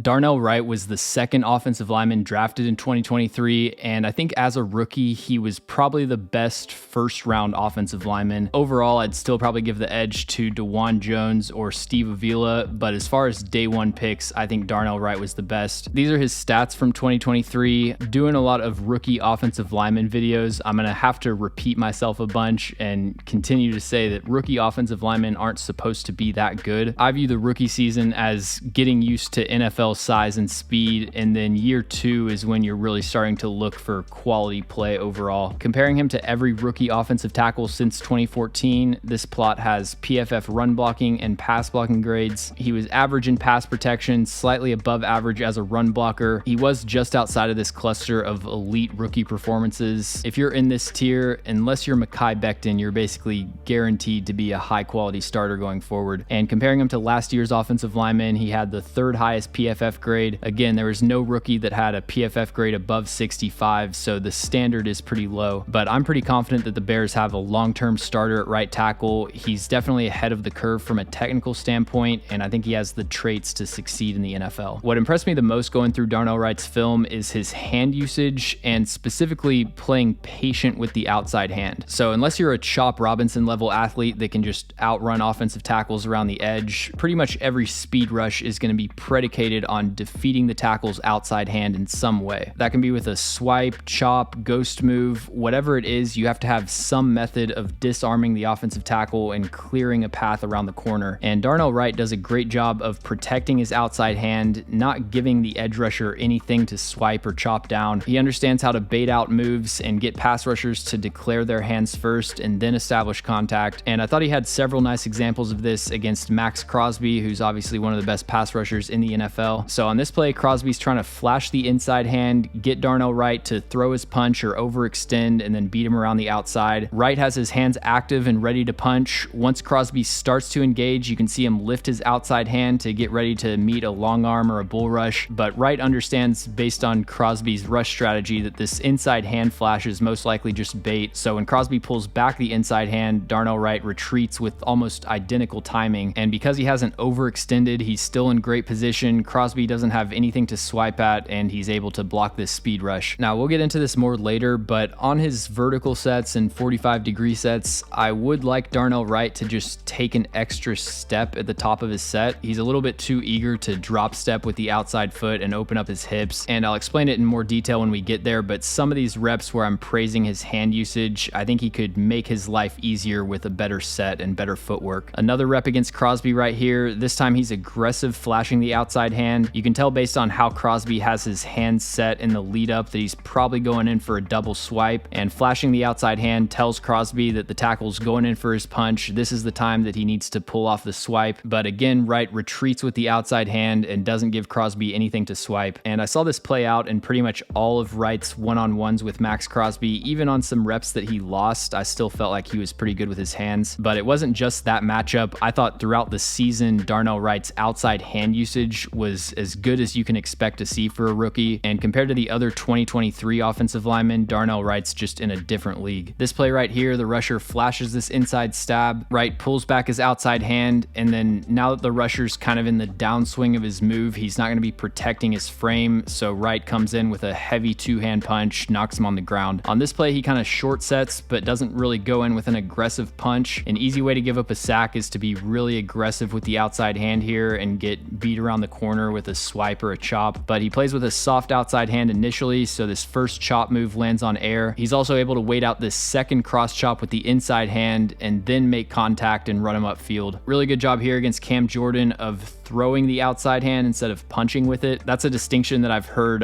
Darnell Wright was the second offensive lineman drafted in 2023, and I think as a rookie, he was probably the best first-round offensive lineman. Overall, I'd still probably give the edge to DeJuan Jones or Steve Avila, but as far as day one picks, I think Darnell Wright was the best. These are his stats from 2023. Doing a lot of rookie offensive lineman videos, I'm going to have to repeat myself a bunch and continue to say that rookie offensive linemen aren't supposed to be that good. I view the rookie season as getting used to NFL size and speed, and then year two is when you're really starting to look for quality play overall. Comparing him to every rookie offensive tackle since 2014, this plot has PFF run blocking and pass blocking grades. He was average in pass protection, slightly above average as a run blocker. He was just outside of this cluster of elite rookie performances. If you're in this tier, unless you're Mekhi Becton, you're basically guaranteed to be a high quality starter going forward. And comparing him to last year's offensive lineman, he had the third highest PFF grade. Again, there was no rookie that had a PFF grade above 65, so the standard is pretty low. But I'm pretty confident that the Bears have a long-term starter at right tackle. He's definitely ahead of the curve from a technical standpoint, and I think he has the traits to succeed in the NFL. What impressed me the most going through Darnell Wright's film is his hand usage, and specifically playing patient with the outside hand. So unless you're a Chop Robinson level athlete that can just outrun offensive tackles around the edge, pretty much every speed rush is going to be predicated on defeating the tackle's outside hand in some way. That can be with a swipe, chop, ghost move, whatever it is, you have to have some method of disarming the offensive tackle and clearing a path around the corner. And Darnell Wright does a great job of protecting his outside hand, not giving the edge rusher anything to swipe or chop down. He understands how to bait out moves and get pass rushers to declare their hands first and then establish contact. And I thought he had several nice examples of this against Max Crosby, who's obviously one of the best pass rushers in the NFL. So on this play, Crosby's trying to flash the inside hand, get Darnell Wright to throw his punch or overextend, and then beat him around the outside. Wright has his hands active and ready to punch. Once Crosby starts to engage, you can see him lift his outside hand to get ready to meet a long arm or a bull rush. But Wright understands, based on Crosby's rush strategy, that this inside hand flash is most likely just bait. So when Crosby pulls back the inside hand, Darnell Wright retreats with almost identical timing. And because he hasn't overextended, he's still in great position. Crosby doesn't have anything to swipe at, and he's able to block this speed rush. Now, we'll get into this more later, but on his vertical sets and 45-degree sets, I would like Darnell Wright to just take an extra step at the top of his set. He's a little bit too eager to drop step with the outside foot and open up his hips, and I'll explain it in more detail when we get there, but some of these reps where I'm praising his hand usage, I think he could make his life easier with a better set and better footwork. Another rep against Crosby right here. This time he's aggressive flashing the outside hand. You can tell based on how Crosby has his hands set in the lead up that he's probably going in for a double swipe, and flashing the outside hand tells Crosby that the tackle's going in for his punch. This is the time that he needs to pull off the swipe, but again, Wright retreats with the outside hand and doesn't give Crosby anything to swipe. And I saw this play out in pretty much all of Wright's one-on-ones with Max Crosby. Even on some reps that he lost, I still felt like he was pretty good with his hands. But it wasn't just that matchup. I thought throughout the season, Darnell Wright's outside hand usage was as good as you can expect to see for a rookie, and compared to the other 2023 offensive linemen, Darnell Wright's just in a different league. This play right here, the rusher flashes this inside stab, Wright pulls back his outside hand, and then now that the rusher's kind of in the downswing of his move, he's not going to be protecting his frame, so Wright comes in with a heavy two-hand punch, knocks him on the ground. On this play, he kind of short sets, but doesn't really go in with an aggressive punch. An easy way to give up a sack is to be really aggressive with the outside hand here and get beat around the corner with a swipe or a chop, but he plays with a soft outside hand initially, so this first chop move lands on air. He's also able to wait out this second cross chop with the inside hand and then make contact and run him upfield. Really good job here against Cam Jordan of throwing the outside hand instead of punching with it. That's a distinction that I've heard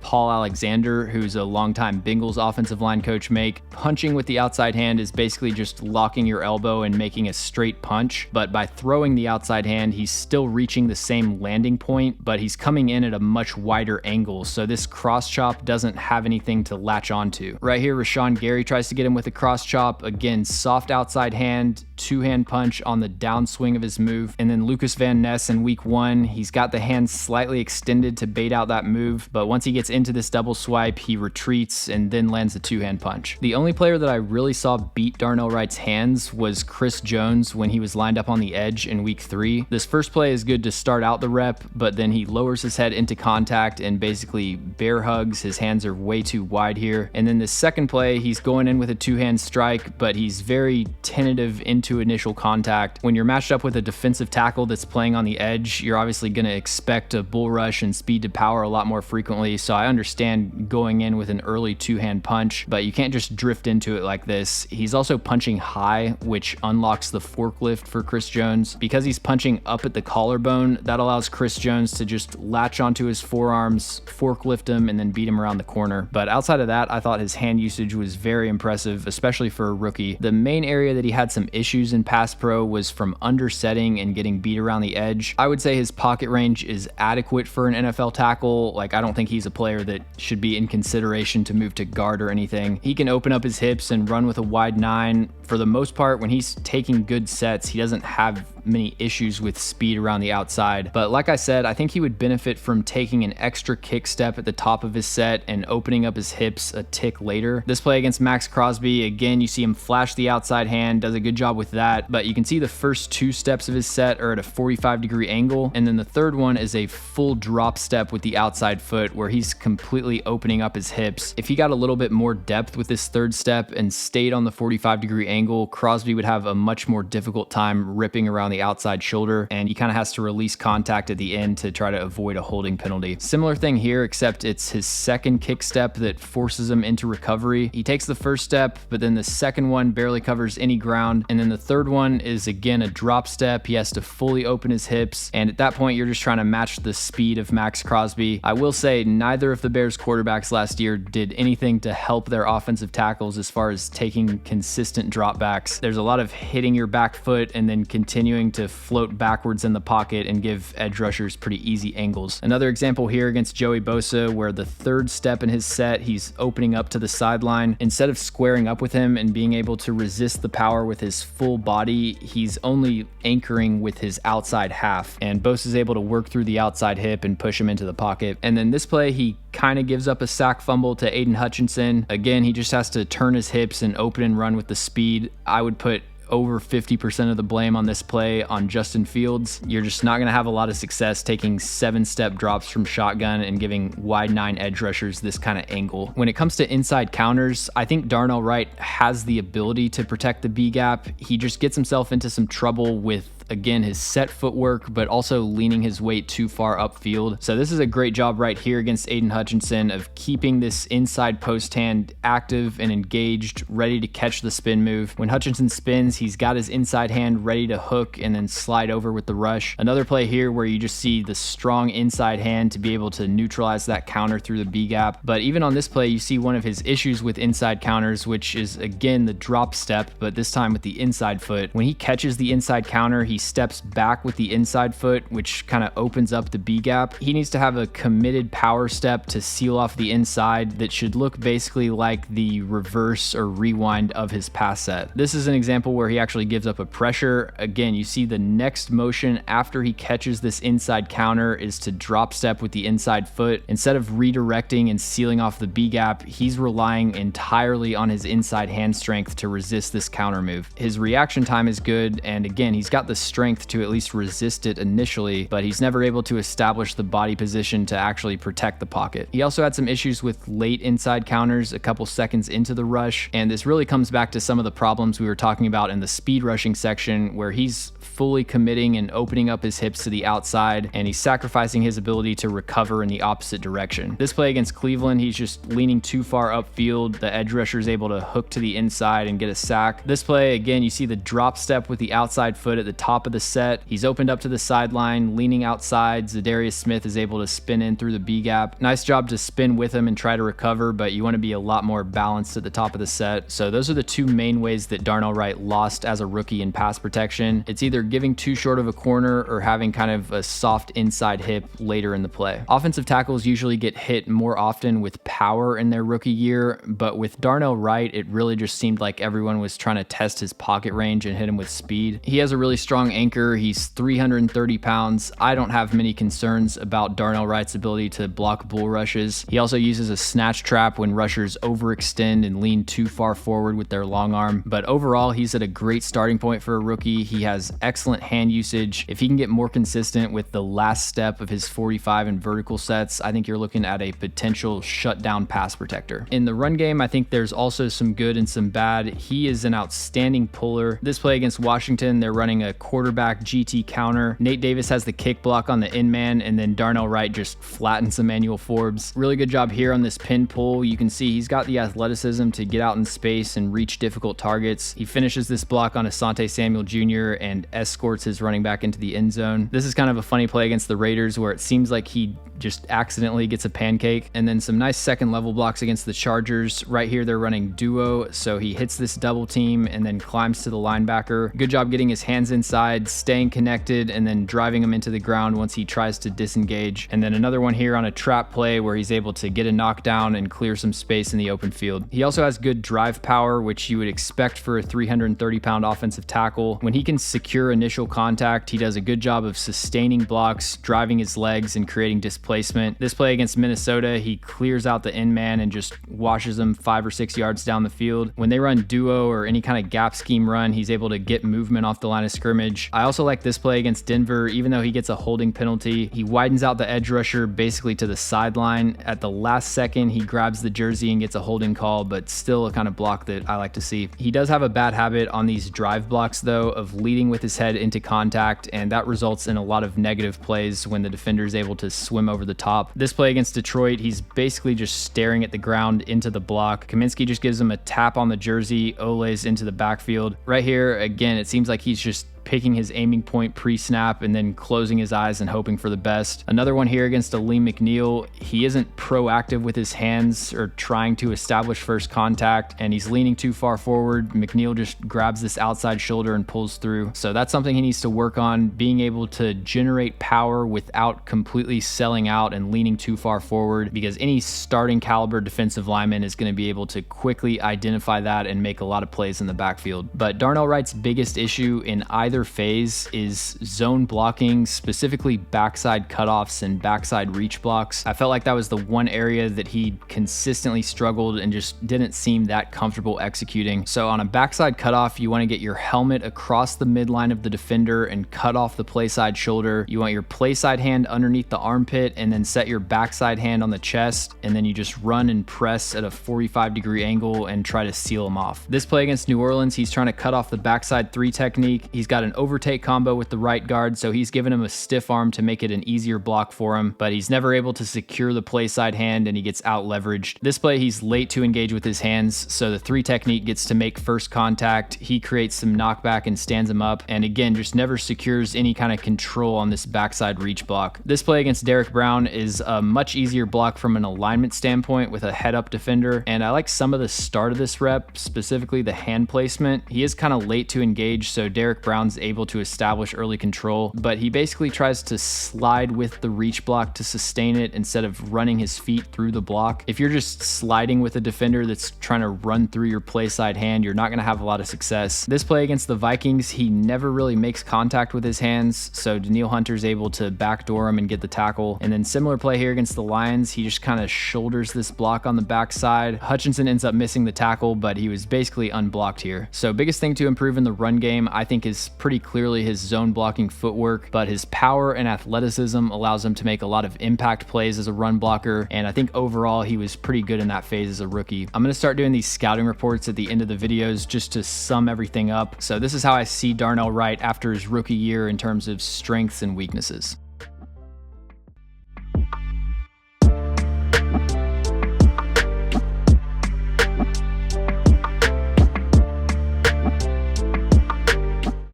Paul Alexander, who's a longtime Bengals offensive line coach, make. Punching with the outside hand is basically just locking your elbow and making a straight punch, but by throwing the outside hand, he's still reaching the same landing point, but he's coming in at a much wider angle, so this cross chop doesn't have anything to latch onto. Right here, Rashawn Gary tries to get him with a cross chop. Again, soft outside hand, two-hand punch on the downswing of his move. And then Lucas Van Ness in week one, he's got the hands slightly extended to bait out that move, but once he gets into this double swipe, he retreats and then lands a two-hand punch. The only player that I really saw beat Darnell Wright's hands was Chris Jones when he was lined up on the edge in week 3. This first play is good to start out the rep, but but then he lowers his head into contact and basically bear hugs. His hands are way too wide here. And then the second play, he's going in with a two-hand strike, but he's very tentative into initial contact. When you're matched up with a defensive tackle that's playing on the edge, you're obviously going to expect a bull rush and speed to power a lot more frequently. So I understand going in with an early two-hand punch, but you can't just drift into it like this. He's also punching high, which unlocks the forklift for Chris Jones. Because he's punching up at the collarbone, that allows Chris Jones to just latch onto his forearms, forklift him, and then beat him around the corner. But outside of that, I thought his hand usage was very impressive, especially for a rookie. The main area that he had some issues in pass pro was from undersetting and getting beat around the edge. I would say his pocket range is adequate for an NFL tackle. Like, I don't think he's a player that should be in consideration to move to guard or anything. He can open up his hips and run with a wide 9. For the most part, when he's taking good sets, he doesn't have many issues with speed around the outside. But like I said, I think he would benefit from taking an extra kick step at the top of his set and opening up his hips a tick later. This play against Max Crosby, again, you see him flash the outside hand, does a good job with that, but you can see the first 2 steps of his set are at a 45-degree angle, and then the third one is a full drop step with the outside foot where he's completely opening up his hips. If he got a little bit more depth with this third step and stayed on the 45-degree angle, Crosby would have a much more difficult time ripping around the outside shoulder, and he kind of has to release contact at the end to try to avoid a holding penalty. Similar thing here, except it's his second kick step that forces him into recovery. He takes the first step, but then the second one barely covers any ground, and then the third one is again a drop step. He has to fully open his hips, and at that point you're just trying to match the speed of Max Crosby. I will say neither of the Bears quarterbacks last year did anything to help their offensive tackles as far as taking consistent dropbacks. There's a lot of hitting your back foot and then continuing to float backwards in the pocket and give edge rushers pretty easy angles. Another example here against Joey Bosa, where the third step in his set, he's opening up to the sideline. Instead of squaring up with him and being able to resist the power with his full body, he's only anchoring with his outside half, and Bosa's able to work through the outside hip and push him into the pocket. And then this play, he kind of gives up a sack fumble to Aiden Hutchinson. Again, he just has to turn his hips and open and run with the speed. I would put over 50% of the blame on this play on Justin Fields. You're just not going to have a lot of success taking 7-step drops from shotgun and giving wide 9 edge rushers this kind of angle. When it comes to inside counters, I think Darnell Wright has the ability to protect the B gap. He just gets himself into some trouble with, again, his set footwork, but also leaning his weight too far upfield. So this is a great job right here against Aiden Hutchinson of keeping this inside post hand active and engaged, ready to catch the spin move. When Hutchinson spins, he's got his inside hand ready to hook and then slide over with the rush. Another play here where you just see the strong inside hand to be able to neutralize that counter through the B gap. But even on this play, you see one of his issues with inside counters, which is again the drop step, but this time with the inside foot. When he catches the inside counter, he steps back with the inside foot, which kind of opens up the B gap. He needs to have a committed power step to seal off the inside that should look basically like the reverse or rewind of his pass set. This is an example where he actually gives up a pressure. Again, you see the next motion after he catches this inside counter is to drop step with the inside foot. Instead of redirecting and sealing off the B gap, he's relying entirely on his inside hand strength to resist this counter move. His reaction time is good, and again, he's got the strength to at least resist it initially, but he's never able to establish the body position to actually protect the pocket. He also had some issues with late inside counters a couple seconds into the rush, and this really comes back to some of the problems we were talking about in the speed rushing section, where he's fully committing and opening up his hips to the outside, and he's sacrificing his ability to recover in the opposite direction. This play against Cleveland, he's just leaning too far upfield. The edge rusher is able to hook to the inside and get a sack. This play, again, you see the drop step with the outside foot at the top of the set. He's opened up to the sideline, leaning outside. Za'Darius Smith is able to spin in through the B gap. Nice job to spin with him and try to recover, but you want to be a lot more balanced at the top of the set. So those are the two main ways that Darnell Wright lost as a rookie in pass protection. It's either giving too short of a corner or having kind of a soft inside hip later in the play. Offensive tackles usually get hit more often with power in their rookie year, but with Darnell Wright, it really just seemed like everyone was trying to test his pocket range and hit him with speed. He has a really strong anchor. He's 330 pounds. I don't have many concerns about Darnell Wright's ability to block bull rushes. He also uses a snatch trap when rushers overextend and lean too far forward with their long arm, but overall, he's at a great starting point for a rookie. He has excellent excellent hand usage. If he can get more consistent with the last step of his 45 and vertical sets, I think you're looking at a potential shutdown pass protector. In the run game, I think there's also some good and some bad. He is an outstanding puller. This play against Washington, they're running a quarterback GT counter. Nate Davis has the kick block on the in man, and then Darnell Wright just flattens Emmanuel Forbes. Really good job here on this pin pull. You can see he's got the athleticism to get out in space and reach difficult targets. He finishes this block on Asante Samuel Jr. and escorts his running back into the end zone. This is kind of a funny play against the Raiders where it seems like he just accidentally gets a pancake. And then some nice second level blocks against the Chargers. Right here they're running duo, so he hits this double team and then climbs to the linebacker. Good job getting his hands inside, staying connected, and then driving him into the ground once he tries to disengage. And then another one here on a trap play where he's able to get a knockdown and clear some space in the open field. He also has good drive power, which you would expect for a 330-pound offensive tackle. When he can secure initial contact, he does a good job of sustaining blocks, driving his legs, and creating displacement. This play against Minnesota, he clears out the end man and just washes them 5 or 6 yards down the field. When they run duo or any kind of gap scheme run, he's able to get movement off the line of scrimmage. I also like this play against Denver. Even though he gets a holding penalty, he widens out the edge rusher basically to the sideline. At the last second, he grabs the jersey and gets a holding call, but still a kind of block that I like to see. He does have a bad habit on these drive blocks though of leading with his head into contact, and that results in a lot of negative plays when the defender is able to swim over the top. This play against Detroit, he's basically just staring at the ground into the block. Kaminsky just gives him a tap on the jersey, Ole's into the backfield. Right here, again, it seems like he's just picking his aiming point pre-snap and then closing his eyes and hoping for the best. Another one here against Aleem McNeil. He isn't proactive with his hands or trying to establish first contact, and he's leaning too far forward. McNeil just grabs this outside shoulder and pulls through. So that's something he needs to work on, being able to generate power without completely selling out and leaning too far forward, because any starting caliber defensive lineman is going to be able to quickly identify that and make a lot of plays in the backfield. But Darnell Wright's biggest issue in either phase is zone blocking, specifically backside cutoffs and backside reach blocks. I felt like that was the one area that he consistently struggled and just didn't seem that comfortable executing. So on a backside cutoff, you want to get your helmet across the midline of the defender and cut off the play side shoulder. You want your play side hand underneath the armpit and then set your backside hand on the chest, and then you just run and press at a 45-degree angle and try to seal him off. This play against New Orleans, he's trying to cut off the backside 3 technique. He's got an overtake combo with the right guard, so he's given him a stiff arm to make it an easier block for him, but he's never able to secure the play side hand and he gets out leveraged. This play, he's late to engage with his hands, so the 3 technique gets to make first contact. He creates some knockback and stands him up, and again, just never secures any kind of control on this backside reach block. This play against Derek Brown is a much easier block from an alignment standpoint with a head up defender, and I like some of the start of this rep, specifically the hand placement. He is kind of late to engage, so Derek Brown's able to establish early control, but he basically tries to slide with the reach block to sustain it instead of running his feet through the block. If you're just sliding with a defender that's trying to run through your play side hand, you're not going to have a lot of success. This play against the Vikings, he never really makes contact with his hands, so Danielle Hunter's able to backdoor him and get the tackle. And then similar play here against the Lions, he just kind of shoulders this block on the backside. Hutchinson ends up missing the tackle, but he was basically unblocked here. So biggest thing to improve in the run game, I think, is pretty clearly his zone blocking footwork, but his power and athleticism allows him to make a lot of impact plays as a run blocker, and I think overall he was pretty good in that phase as a rookie. I'm going to start doing these scouting reports at the end of the videos just to sum everything up. So this is how I see Darnell Wright after his rookie year in terms of strengths and weaknesses.